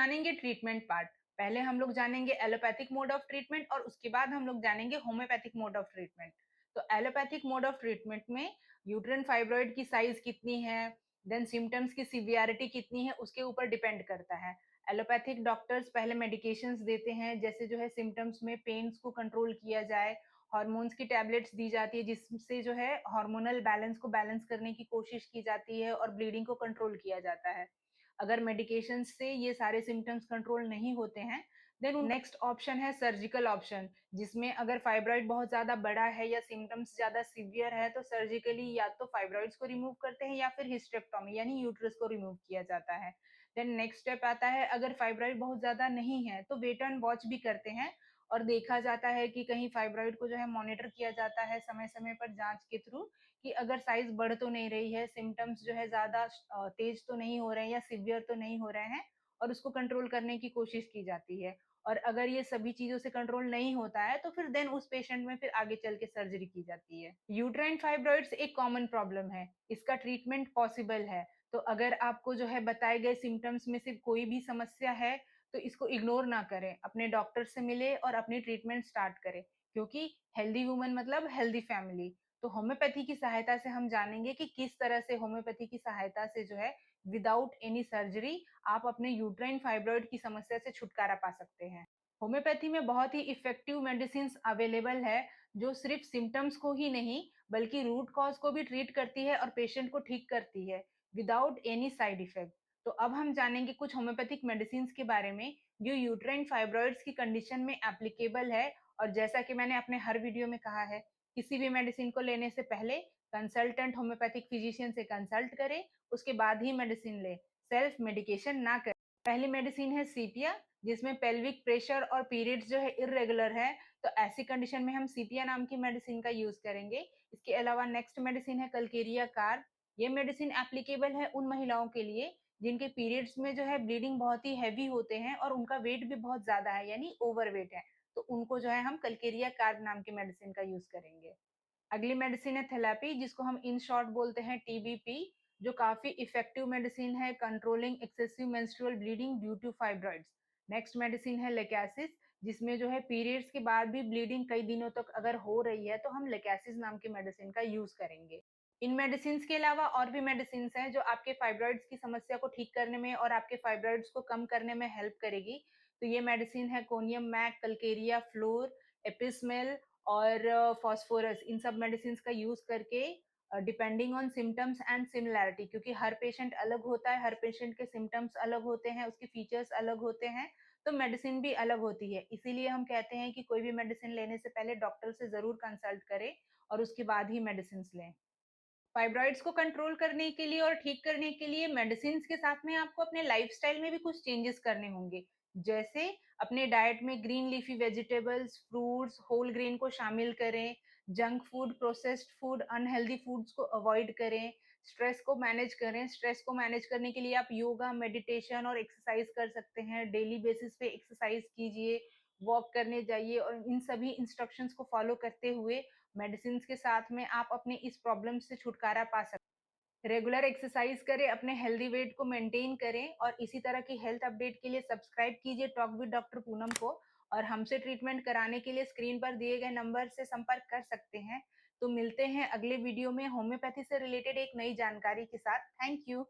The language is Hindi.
जानेंगे ट्रीटमेंट पार्ट। पहले हम लोग जानेंगे एलोपैथिक मोड ऑफ ट्रीटमेंट और उसके बाद हम लोग जानेंगे होम्योपैथिक मोड ऑफ ट्रीटमेंट। तो एलोपैथिक मोड ऑफ ट्रीटमेंट में यूट्राइन फाइब्रॉइड की साइज कितनी है, देन सिम्टम्स की सिवियरिटी कितनी है, उसके ऊपर डिपेंड करता है। एलोपैथिक डॉक्टर्स पहले मेडिकेशंस देते हैं, जैसे जो है सिम्टम्स में पेन्स को कंट्रोल किया जाए, हार्मोन्स की टैबलेट्स दी जाती है जिससे जो है हार्मोनल बैलेंस को बैलेंस करने की कोशिश की जाती है और ब्लीडिंग को कंट्रोल किया जाता है। अगर मेडिकेशन से ये सारे सिम्टम्स कंट्रोल नहीं होते हैं, देन नेक्स्ट ऑप्शन है सर्जिकल ऑप्शन, जिसमें अगर फाइब्रॉइड बहुत ज्यादा बड़ा है या सिम्टम्स ज्यादा सीवियर है तो सर्जिकली या तो फाइब्रॉइड्स को रिमूव करते हैं या फिर हिस्टेक्टोमी यानी यूट्रस को रिमूव किया जाता है। देन नेक्स्ट स्टेप आता है, अगर फाइब्रॉइड बहुत ज्यादा नहीं है तो वेट एंड वॉच भी करते हैं और देखा जाता है कि कहीं फाइब्रॉइड को जो है मॉनिटर किया जाता है समय समय पर जांच के थ्रू, कि अगर साइज बढ़ तो नहीं रही है, सिम्टम्स जो है ज्यादा तेज तो नहीं हो रहे हैं या सिवियर तो नहीं हो रहे हैं, और उसको कंट्रोल करने की कोशिश की जाती है। और अगर ये सभी चीजों से कंट्रोल नहीं होता है तो फिर देन उस पेशेंट में फिर आगे चल के सर्जरी की जाती है। यूट्राइन फाइब्रॉइड्स एक कॉमन प्रॉब्लम है, इसका ट्रीटमेंट पॉसिबल है। तो अगर आपको जो है बताए गए सिम्टम्स में से कोई भी समस्या है तो इसको इग्नोर ना करें, अपने डॉक्टर से मिले और अपनी ट्रीटमेंट स्टार्ट करें, क्योंकि हेल्दी वुमन मतलब हेल्दी फैमिली। तो होम्योपैथी की सहायता से हम जानेंगे कि किस तरह से होम्योपैथी की सहायता से जो है विदाउट एनी सर्जरी आप अपने यूट्राइन फाइब्रॉइड की समस्या से छुटकारा पा सकते हैं। होम्योपैथी में बहुत ही इफेक्टिव मेडिसिन अवेलेबल है, जो सिर्फ सिम्टम्स को ही नहीं बल्कि रूट कॉज को भी ट्रीट करती है और पेशेंट को ठीक करती है विदाउट एनी साइड इफेक्ट। तो अब हम जानेंगे कुछ होम्योपैथिक मेडिसिन के बारे में जो यूट्राइन फाइब्रॉइड्स की कंडीशन में एप्लीकेबल है। और जैसा कि मैंने अपने हर वीडियो में कहा है, किसी भी मेडिसिन को लेने से पहले कंसल्टेंट होम्योपैथिक फिजिशियन से कंसल्ट करें, उसके बाद ही मेडिसिन लें, सेल्फ मेडिकेशन ना करें। पहली मेडिसिन है सीपिया, जिसमें पेल्विक प्रेशर और पीरियड्स जो है इरेगुलर है, तो ऐसी कंडीशन में हम सीपिया नाम की मेडिसिन का यूज करेंगे। इसके अलावा नेक्स्ट मेडिसिन है कलकेरिया कार। ये मेडिसिन एप्लीकेबल है उन महिलाओं के लिए जिनके पीरियड्स में जो है ब्लीडिंग बहुत ही हैवी होते हैं और उनका वेट भी बहुत ज्यादा है यानी ओवरवेट है, तो उनको जो है हम कलकेरिया कार्ब नाम की मेडिसिन का यूज करेंगे। अगली मेडिसिन है थेलापी, जिसको हम इन शॉर्ट बोलते हैं टीबीपी, जो काफी इफेक्टिव मेडिसिन है controlling excessive menstrual bleeding due to fibroids. Next medicine है लेकैसिस, जिसमें जो है पीरियड्स के बाद भी ब्लीडिंग कई दिनों तक अगर हो रही है तो हम लेकैसिस नाम की मेडिसिन का यूज करेंगे। इन मेडिसिन के अलावा और भी मेडिसिन हैं जो आपके फाइब्रॉइड्स की समस्या को ठीक करने में और आपके फाइब्रॉइड्स को कम करने में हेल्प करेगी। तो ये मेडिसिन है कोनियम मैक, कलकेरिया फ्लोर, एपिसमेल और फॉस्फोरस। इन सब मेडिसिन का यूज करके depending on symptoms and similarity, क्योंकि हर पेशेंट अलग होता है, हर पेशेंट के सिम्टम्स अलग होते हैं, उसके फीचर्स अलग होते हैं, तो मेडिसिन भी अलग होती है। इसीलिए हम कहते हैं कि कोई भी मेडिसिन लेने से पहले डॉक्टर से जरूर कंसल्ट करें और उसके बाद ही मेडिसिन लें। फाइब्रॉइड्स को कंट्रोल करने के लिए और ठीक करने के लिए मेडिसिन के साथ में आपको अपने लाइफस्टाइल में भी कुछ चेंजेस करने होंगे। जैसे अपने डाइट में green leafy vegetables, fruits, whole grain को शामिल करें, junk food, processed food, unhealthy foods को अवॉइड करें, स्ट्रेस को मैनेज करें। स्ट्रेस को मैनेज करने के लिए आप योगा, मेडिटेशन और एक्सरसाइज कर सकते हैं। डेली बेसिस पे एक्सरसाइज कीजिए, वॉक करने जाइए और इन सभी इंस्ट्रक्शंस को फॉलो करते हुए मेडिसिन के साथ में आप अपने इस प्रॉब्लम से छुटकारा पा सकते हैं। रेगुलर एक्सरसाइज करें, अपने हेल्दी वेट को मेंटेन करें और इसी तरह की हेल्थ अपडेट के लिए सब्सक्राइब कीजिए टॉक विद डॉक्टर पूनम को। और हमसे ट्रीटमेंट कराने के लिए स्क्रीन पर दिए गए नंबर से संपर्क कर सकते हैं। तो मिलते हैं अगले वीडियो में होम्योपैथी से रिलेटेड एक नई जानकारी के साथ। Thank you.